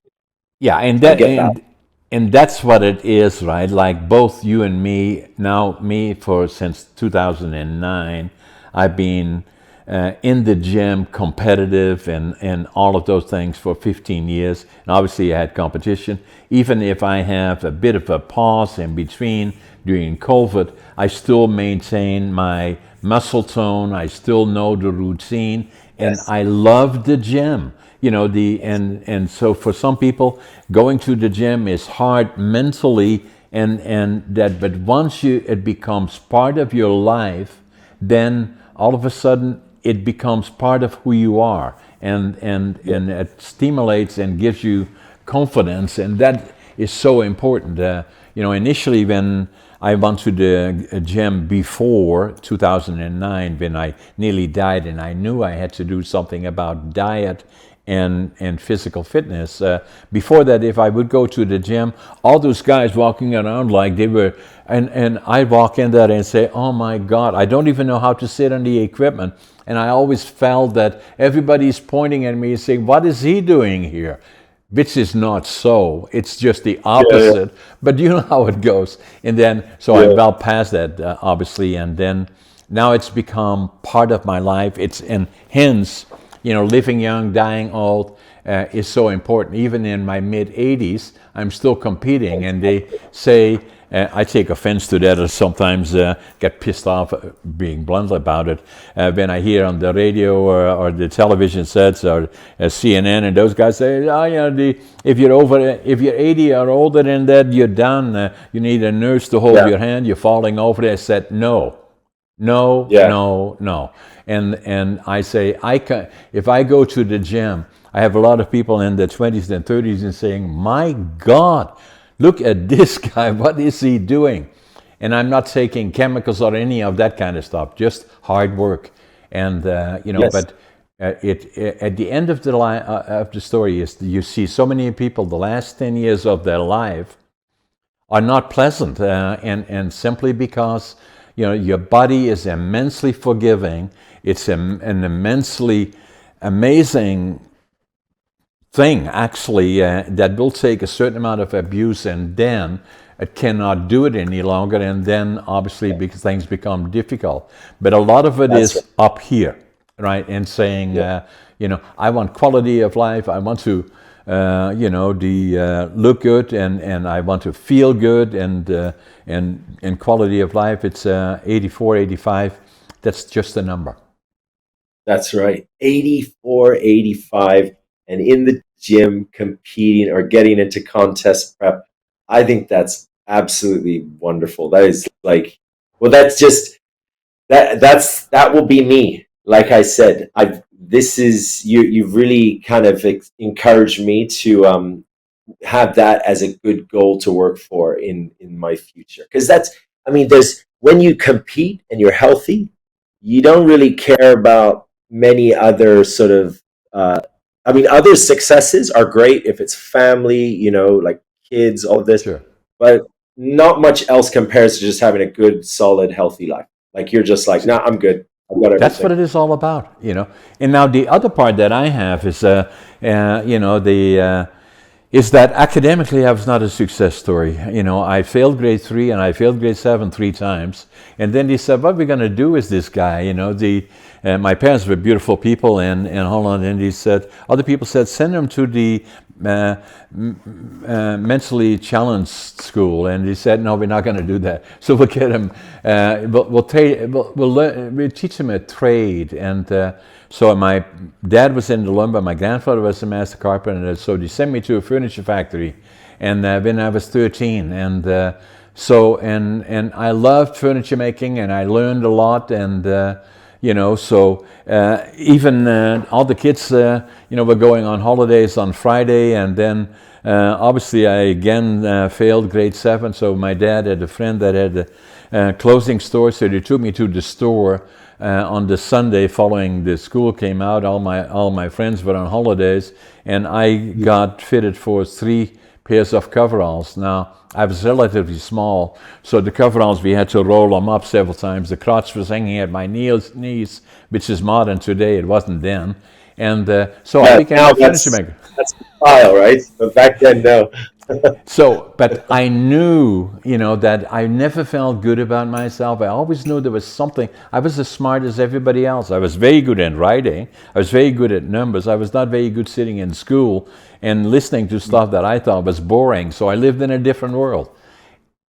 B: Yeah, and
A: I
B: that
A: get that.
B: and that's what it is, right? Like both you and me, now me for since 2009, I've been in the gym, competitive, and all of those things for 15 years. And obviously, I had competition. Even if I have a bit of a pause in between during COVID, I still maintain my muscle tone. I still know the routine, and
A: Yes.
B: I love the gym. And so for some people, going to the gym is hard mentally, and that. But once it becomes part of your life, then all of a sudden it becomes part of who you are, and it stimulates and gives you confidence, and that is so important. Initially when I went to the gym before 2009, when I nearly died, and I knew I had to do something about diet and physical fitness. Before that, if I would go to the gym, all those guys walking around like they were, and I walk in there and say, "Oh my God, I don't even know how to sit on the equipment." And I always felt that everybody's pointing at me and saying, "What is he doing here?" Which is not so. It's just the
A: Yeah,
B: opposite. But you know how it goes. And then, so I'm
A: yeah,
B: well past that, obviously. And then now it's become part of my life. And hence, living young, dying old is so important. Even in my mid 80s, I'm still competing. And they say, I take offense to that, or sometimes get pissed off, being blunt about it, when I hear on the radio or the television sets or CNN, and those guys say, "Oh, if you're 80 or older than that, you're done. You need a nurse to hold
A: yeah,
B: your hand. You're falling over." I said, "No, no,
A: yeah.
B: no, no." And I say, if I go to the gym, I have a lot of people in their 20s and 30s and saying, "My God, look at this guy, what is he doing?" And I'm not taking chemicals or any of that kind of stuff, just hard work. And,
A: Yes.
B: but at the end of the story is you see so many people, the last 10 years of their life are not pleasant, and simply because your body is immensely forgiving. It's an immensely amazing thing, actually, that will take a certain amount of abuse, and then it cannot do it any longer, and then obviously because things become difficult. But a lot of it
A: That's right.
B: is up here. right? And saying,
A: Yeah.
B: I want quality of life. I want to, look good, and I want to feel good, and quality of life. It's 84, 85. That's just a number.
A: That's right. 84, 85, and in the gym competing or getting into contest prep. I think that's absolutely wonderful. That is like, well, that's just that will be me. Like I said, I've this is you've really kind of encouraged me to have that as a good goal to work for in my future, because that's, I mean, there's, when you compete and you're healthy, you don't really care about many other sort of I mean, other successes are great if it's family, like kids, all of this,
B: Sure.
A: but not much else compares to just having a good, solid, healthy life. Like, you're just like, nah, I'm good, I've got
B: That's what
A: everything.
B: it is all about. And now the other part that I have is, the is that academically I was not a success story. I failed grade 3 and I failed grade 7 3 times. And then they said, what we're going to do is this guy, my parents were beautiful people in Holland, and other people said, send him to the mentally challenged school. And he said, no, we're not going to do that. So we'll get him, we'll teach him a trade. And so my dad was in the lumber, my grandfather was a master carpenter, so they sent me to a furniture factory, and when I was 13, and and I loved furniture making, and I learned a lot, and even all the kids, were going on holidays on Friday, and then obviously I again failed grade 7, so my dad had a friend that had a clothing store, so they took me to the store on the Sunday following the school came out. All my friends were on holidays, and I got fitted for 3 pairs of coveralls. Now, I was relatively small, so the coveralls, we had to roll them up several times. The crotch was hanging at my knees, which is modern today. It wasn't then. And so I became
A: Now
B: a furniture maker.
A: that's the style, right? But back then, no.
B: So, but I knew, that I never felt good about myself. I always knew there was something. I was as smart as everybody else. I was very good at writing. I was very good at numbers. I was not very good sitting in school and listening to stuff that I thought was boring. So I lived in a different world.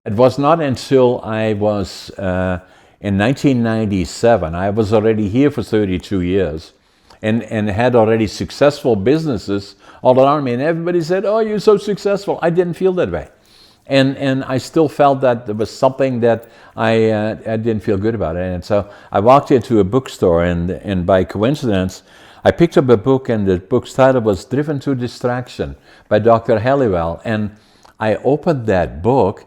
B: It was not until I was in 1997, I was already here for 32 years, and had already successful businesses all around me. And everybody said, oh, you're so successful. I didn't feel that way. And I still felt that there was something that I didn't feel good about it. And so I walked into a bookstore, and by coincidence, I picked up a book, and the book's title was Driven to Distraction by Dr. Halliwell. And I opened that book,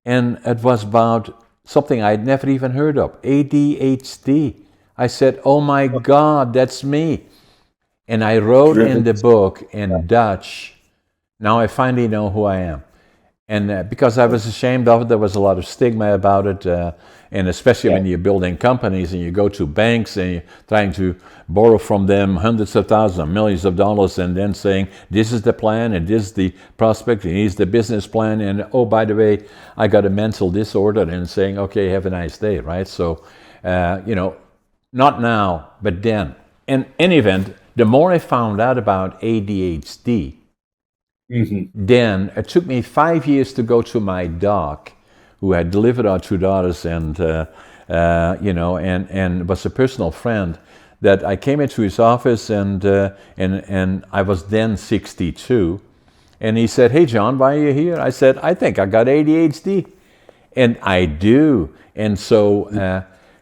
B: and it was about something I'd never even heard of, ADHD. I said, oh my God, that's me. And I wrote in the book in Dutch, now I finally know who I am. And because I was ashamed of it, there was a lot of stigma about it. And especially when you're building companies and you go to banks and you're trying to borrow from them hundreds of thousands, millions of dollars, and then saying, this is the plan, and this is the prospect, and here's the business plan. And oh, by the way, I got a mental disorder, and saying, okay, have a nice day, right? So, not now, but then. In any event, the more I found out about ADHD, then it took me 5 years to go to my doc, who had delivered our 2 daughters, and and was a personal friend. That I came into his office, and I was then 62, and he said, "Hey, John, why are you here?" I said, "I think I got ADHD," and I do, and so.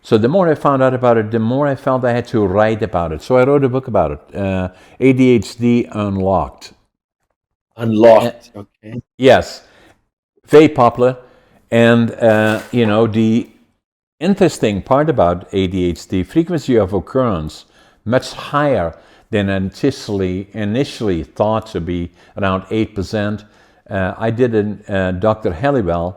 B: So the more I found out about it, the more I felt I had to write about it. So I wrote a book about it, ADHD Unlocked.
A: Unlocked. Okay.
B: Yes, very popular. And, the interesting part about ADHD, frequency of occurrence, much higher than initially thought to be, around 8%. I did Dr. Halliwell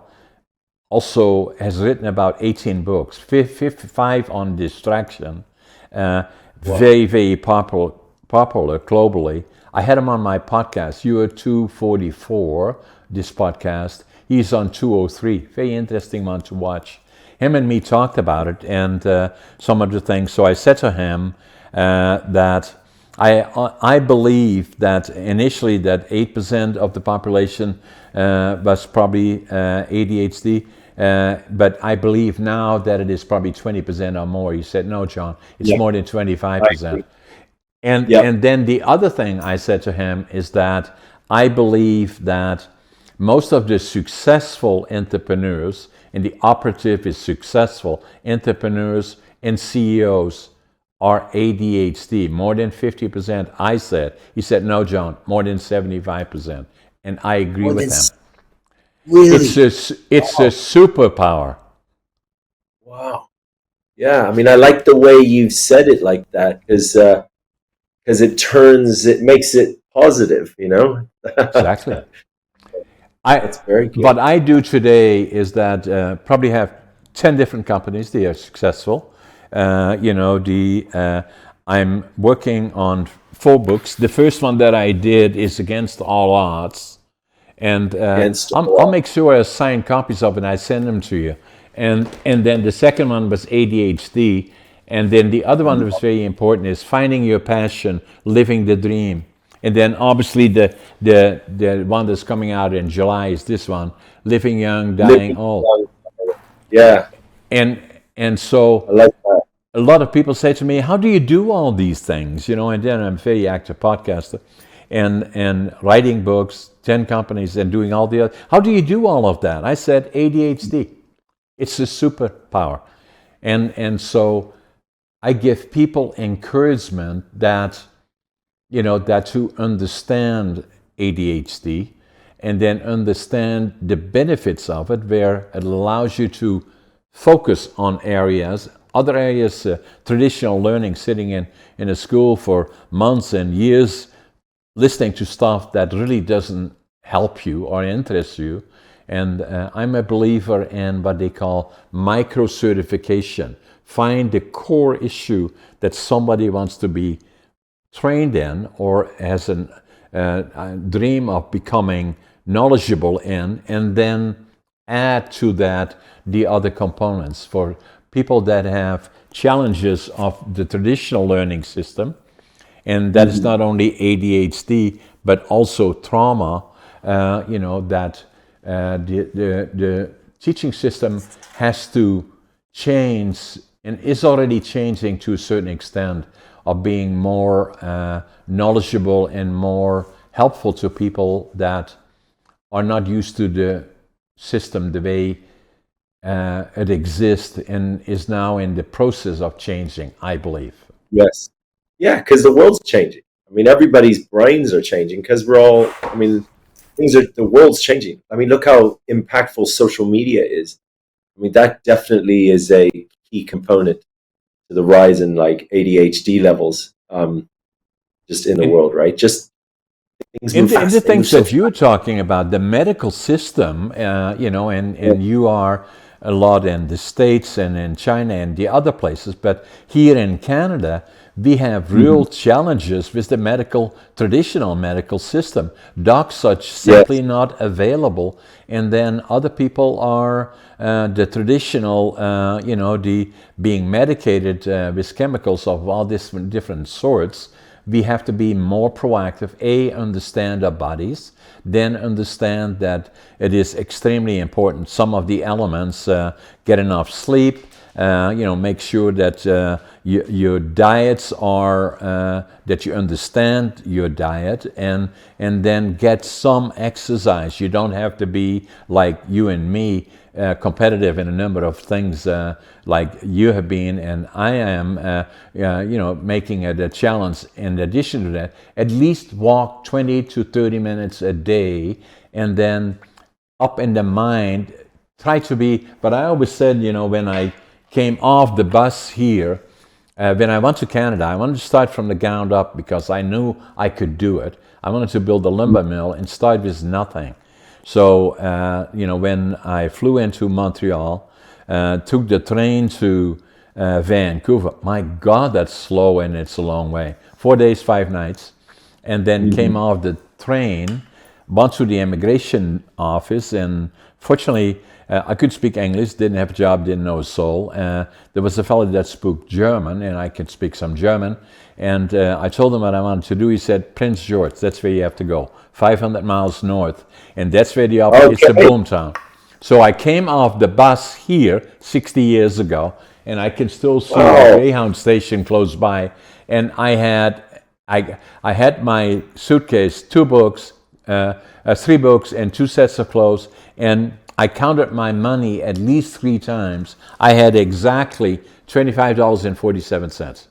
B: also has written about 18 books, 55 on distraction, very, very popular globally. I had him on my podcast. You are 244, this podcast. He's on 203. Very interesting one to watch. him and me talked about it and some of the things. So I said to him that I believe that initially that 8% of the population was probably ADHD, but I believe now that it is probably 20% or more. He said, no, John, it's more than 25%. And then the other thing I said to him is that I believe that most of the successful entrepreneurs, and the operative is successful entrepreneurs and CEOs, are ADHD, more than 50%, I said. He said, no, John, more than 75%. And I agree with him.
A: Really?
B: It's a superpower.
A: Wow. Yeah, I mean, I like the way you've said it like that, because it makes it positive, you know?
B: Exactly.
A: That's very good.
B: What I do today is that probably have 10 different companies. They are successful. I'm working on 4 books. The first one that I did is Against All Odds. And I'll make sure I sign copies of it and I send them to you. And then the second one was ADHD. And then the other one that was very important is Finding Your Passion, Living the Dream. And then obviously the one that's coming out in July is this one, Living Young, Dying Old.
A: Yeah.
B: And so
A: I like that.
B: a lot of people say to me, how do you do all these things? And then I'm a very active podcaster and writing books, 10 companies and doing all the other. How do you do all of that? I said, ADHD. It's a superpower. And so I give people encouragement that to understand ADHD and then understand the benefits of it, where it allows you to focus on other areas, traditional learning, sitting in a school for months and years, listening to stuff that really doesn't help you or interest you. And I'm a believer in what they call micro-certification. Find the core issue that somebody wants to be trained in or has a dream of becoming knowledgeable in, and then add to that the other components. For people that have challenges of the traditional learning system, and that is not only ADHD but also trauma, that the teaching system has to change and is already changing to a certain extent, of being more knowledgeable and more helpful to people that are not used to the system the way it exists and is now in the process of changing, I believe.
A: Yes. Yeah, because the world's changing. I mean, everybody's brains are changing because the world's changing. I mean, look how impactful social media is. I mean, that definitely is a key component to the rise in like ADHD levels just in the world, right? Just things move fast.
B: And the things that you're talking about, the medical system, and you are a lot in the States and in China and the other places, but here in Canada, we have real challenges with the traditional medical system. Docs are simply not available, and then other people are the traditional, the being medicated with chemicals of all different sorts. We have to be more proactive, understand our bodies, then understand that it is extremely important. Some of the elements, get enough sleep, make sure that your diets are, that you understand your diet, and then get some exercise. You don't have to be like you and me, competitive in a number of things like you have been and I am, making it a challenge. In addition to that, at least walk 20 to 30 minutes a day, and then up in the mind, try to be, but I always said, when I came off the bus here, when I went to Canada, I wanted to start from the ground up because I knew I could do it. I wanted to build a lumber mill and start with nothing. So, when I flew into Montreal, took the train to Vancouver, my God, that's slow and it's a long way. 4 days, 5 nights. And then came off the train, went to the immigration office, and fortunately, I could speak English, didn't have a job, didn't know a soul. There was a fellow that spoke German, and I could speak some German. And I told him what I wanted to do. He said, Prince George, that's where you have to go, 500 miles north. And that's where it's a boomtown. So I came off the bus here 60 years ago, and I can still see the Greyhound station close by. And I had my suitcase, 2 books, 3 books, and 2 sets of clothes. And I counted my money at least 3 times. I had exactly $25.47.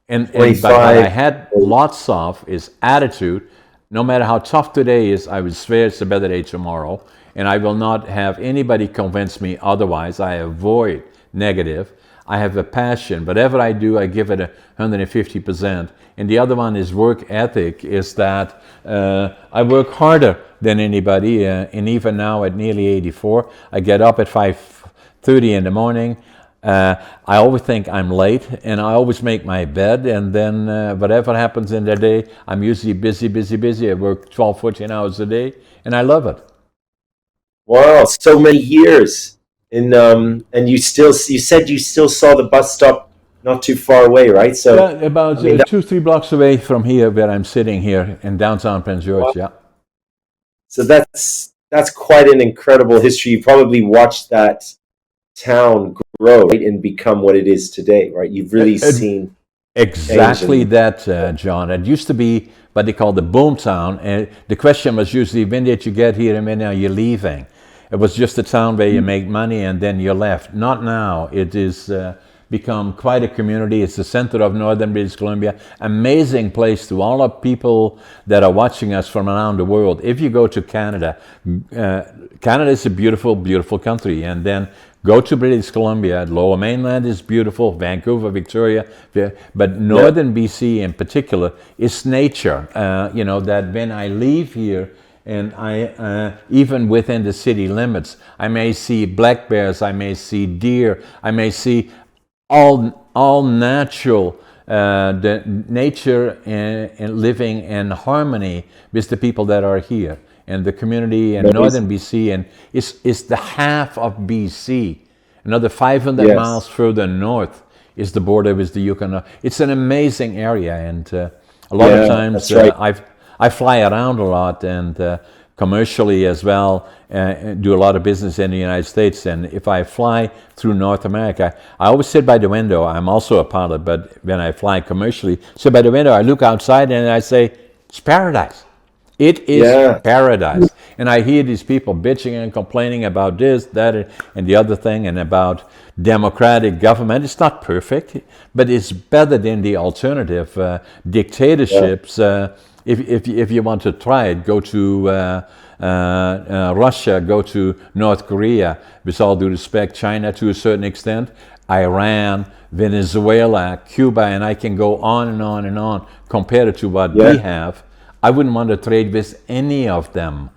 B: And what I had lots of is attitude. No matter how tough today is, I would swear it's a better day tomorrow. And I will not have anybody convince me otherwise. I avoid negative. I have a passion. Whatever I do, I give it 150%. And the other one is work ethic, is that I work harder than anybody. And even now at nearly 84, I get up at 5:30 in the morning. I always think I'm late, and I always make my bed, and then whatever happens in the day, I'm usually busy. I work 12, 14 hours a day, and I love it.
A: Wow, so many years. And you said you still saw the bus stop not too far away, right? So
B: yeah, about 2-3 blocks away from here, where I'm sitting here in downtown Prince George.
A: Wow. Yeah. So that's quite an incredible history. You probably watched that town grow, right, and become what it is today, right? You've really seen
B: exactly that, John. It used to be what they call the boom town, and the question was usually, when did you get here and when are you leaving? It was just a town where you make money and then you left. Not now. It is become quite a community. It's the center of northern British Columbia. Amazing place to all the people that are watching us from around the world. If you go to Canada, Canada is a beautiful, beautiful country. And then go to British Columbia. Lower Mainland is beautiful. Vancouver, Victoria. But northern BC in particular is nature. That when I leave here, and I, even within the city limits, I may see black bears, I may see deer, I may see all natural, the nature and living in harmony with the people that are here. And the community in northern BC, and it's the half of BC. Another 500 miles further north is the border with the Yukon. It's an amazing area, and a lot of times I fly around a lot, and commercially as well, do a lot of business in the United States. And if I fly through North America, I always sit by the window. I'm also a pilot, but when I fly commercially, sit by the window, I look outside and I say, it's paradise. It is paradise. And I hear these people bitching and complaining about this, that, and the other thing, and about democratic government. It's not perfect, but it's better than the alternative dictatorships. If you want to try it, go to Russia, go to North Korea, with all due respect, China to a certain extent, Iran, Venezuela, Cuba, and I can go on and on and on, compared to what we have. I wouldn't want to trade with any of them,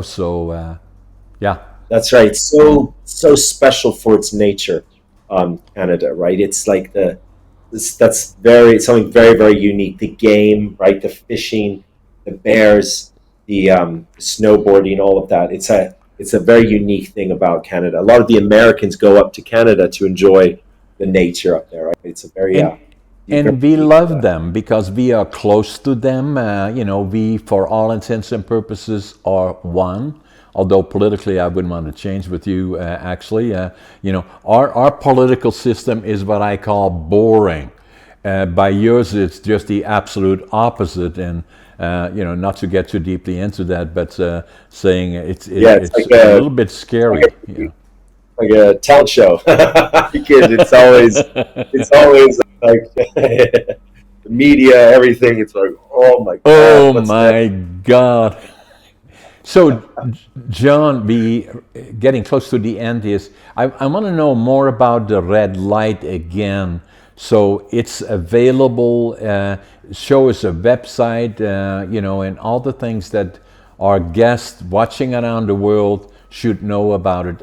B: so That's right. So special for its nature, Canada, right? It's like it's something very, very unique. The game, right? The fishing, the bears, the snowboarding, all of that. It's a very unique thing about Canada. A lot of the Americans go up to Canada to enjoy the nature up there, right? It's a very and we love them because we are close to them. We, for all intents and purposes, are one. Although politically, I wouldn't want to change with you. Actually, our political system is what I call boring. By yours, it's just the absolute opposite. And not to get too deeply into that, but saying it's like a little bit scary.
A: Like a talent show. It's always like the media, everything. It's like, oh my God.
B: Oh my God. So, John, getting close to the end is, I want to know more about the red light again. So it's available, show us a website, and all the things that our guests watching around the world should know about it.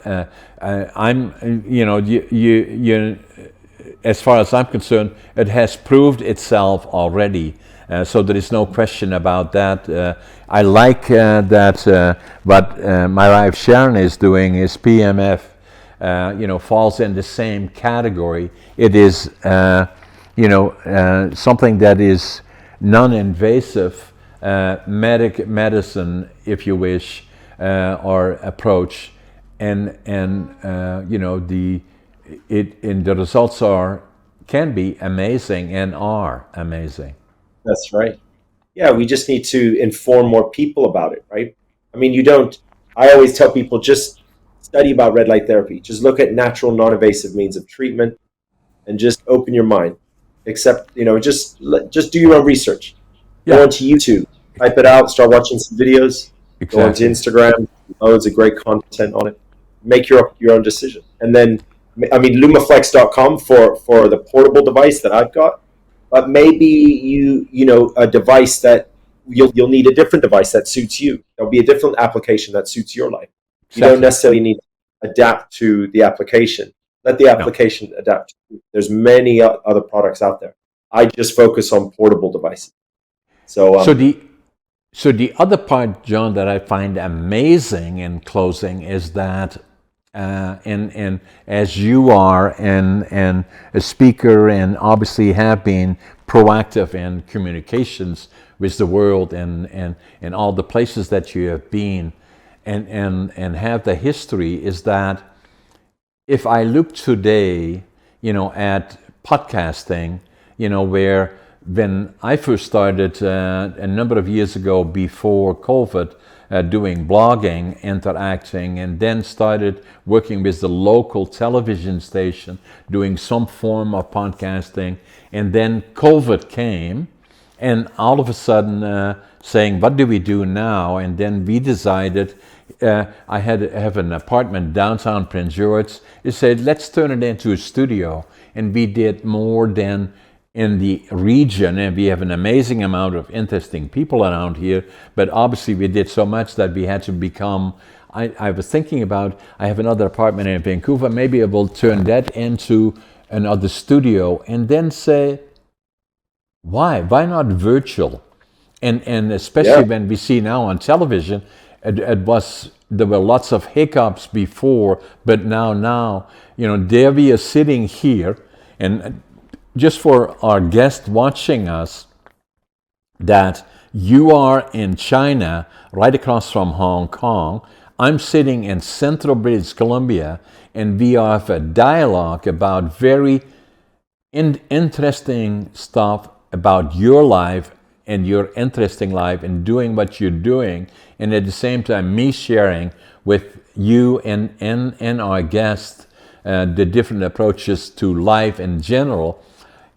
B: As far as I'm concerned, it has proved itself already So there is no question about that. I like that what my wife Sharon is doing is PMF, falls in the same category. It is, something that is non-invasive medicine, if you wish, or approach, and the results can be amazing and are amazing.
A: That's right. Yeah, we just need to inform more people about it, right? I mean, I always tell people just study about red light therapy. Just look at natural, non-invasive means of treatment and just open your mind. Except, just do your own research. Go
B: Yeah,
A: onto YouTube, type it out, start watching some videos, go onto
B: exactly.
A: Instagram, loads of great content on it. Make your own decision. And then, I mean, Lumaflex.com for the portable device that I've got, but maybe a device that you'll need a different device that suits you. There'll be a different application that suits your life. You don't
B: Exactly.
A: necessarily need to adapt to the application. Let the
B: No.
A: application adapt. There's many other products out there. I just focus on portable devices. So
B: So the other part, John, that I find amazing in closing is that, and as you are and a speaker and obviously have been proactive in communications with the world and all the places that you have been and have the history, is that if I look today, at podcasting, where when I first started a number of years ago before COVID, doing blogging, interacting, and then started working with the local television station, doing some form of podcasting, and then COVID came, and all of a sudden saying, what do we do now? And then we decided, I have an apartment downtown Prince George. It said, let's turn it into a studio. And we did more than in the region, and we have an amazing amount of interesting people around here, but obviously we did so much that we had to become, I was thinking about, I have another apartment in Vancouver, maybe I will turn that into another studio, and then say, why not virtual? And especially
A: yeah,
B: when we see now on television, there were lots of hiccups before, but now there we are sitting here, and just for our guest watching us, that you are in China, right across from Hong Kong. I'm sitting in central British Columbia, and we have a dialogue about very interesting stuff about your life and your interesting life and doing what you're doing, and at the same time me sharing with you and our guests the different approaches to life in general.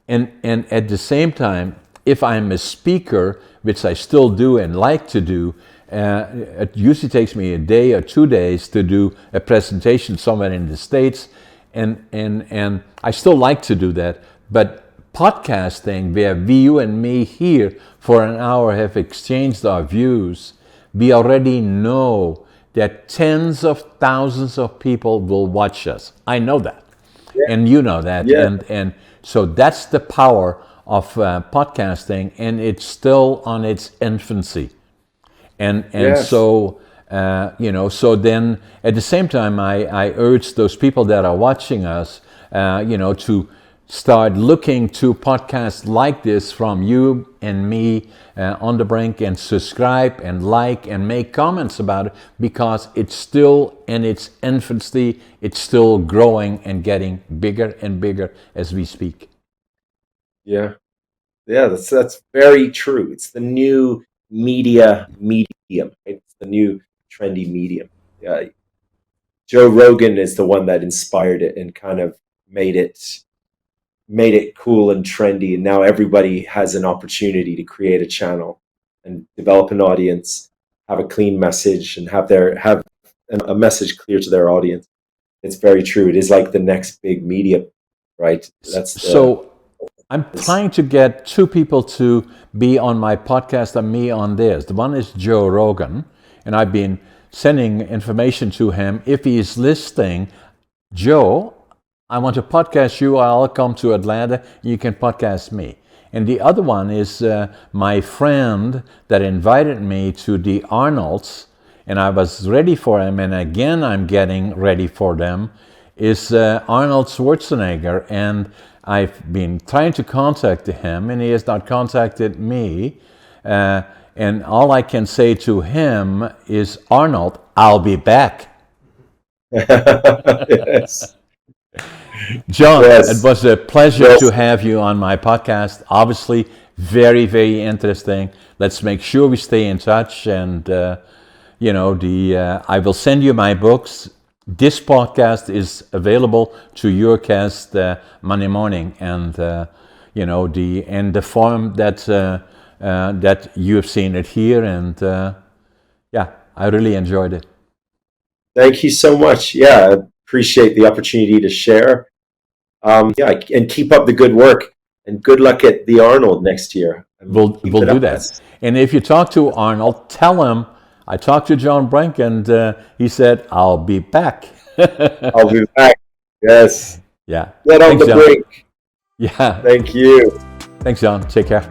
B: And at the same time, if I'm a speaker, which I still do and like to do, it usually takes me a day or 2 days to do a presentation somewhere in the States, and I still like to do that. But podcasting, where you and me here for an hour have exchanged our views, we already know that tens of thousands of people will watch us. I know that,
A: yeah,
B: and you know that,
A: yeah,
B: and so that's the power of podcasting, and it's still on its infancy. And
A: yes.
B: so so then at the same time, I urge those people that are watching us, to start looking to podcasts like this from you and me on the Brink, and subscribe and like and make comments about it, because it's still in its infancy. It's still growing and getting bigger and bigger as we speak.
A: Yeah. Yeah, that's very true. It's the new medium. Right? It's the new trendy medium. Yeah, Joe Rogan is the one that inspired it and kind of made it cool and trendy. And now everybody has an opportunity to create a channel and develop an audience, have a clean message, and have a message clear to their audience. It's very true. It is like the next big medium, right? That's the
B: So I'm
A: it's,
B: trying to get two people to be on my podcast and me on theirs. The one is Joe Rogan, and I've been sending information to him. If he is listening, Joe, I want to podcast you. I'll come to Atlanta. You can podcast me. And the other one is my friend that invited me to the Arnold's, and I was ready for him, and again I'm getting ready for them, is Arnold Schwarzenegger. And I've been trying to contact him, and he has not contacted me. And all I can say to him is, Arnold, I'll be back.
A: Yes.
B: John, it
A: Yes.
B: was a pleasure
A: Yes.
B: to have you on my podcast. Obviously, very, very interesting. Let's make sure we stay in touch. And, I will send you my books. This podcast is available to your cast Monday morning. And, the form that you have seen it here. And, I really enjoyed it.
A: Thank you so much. Yeah, I appreciate the opportunity to share. And keep up the good work. And good luck at the Arnold next year.
B: We'll do that. And if you talk to Arnold, tell him I talked to John Brink, and he said, I'll be back.
A: I'll be back. Yes.
B: Yeah.
A: Get on
B: Thanks,
A: the
B: John.
A: brink.
B: Yeah.
A: Thank you.
B: Thanks, John. Take care.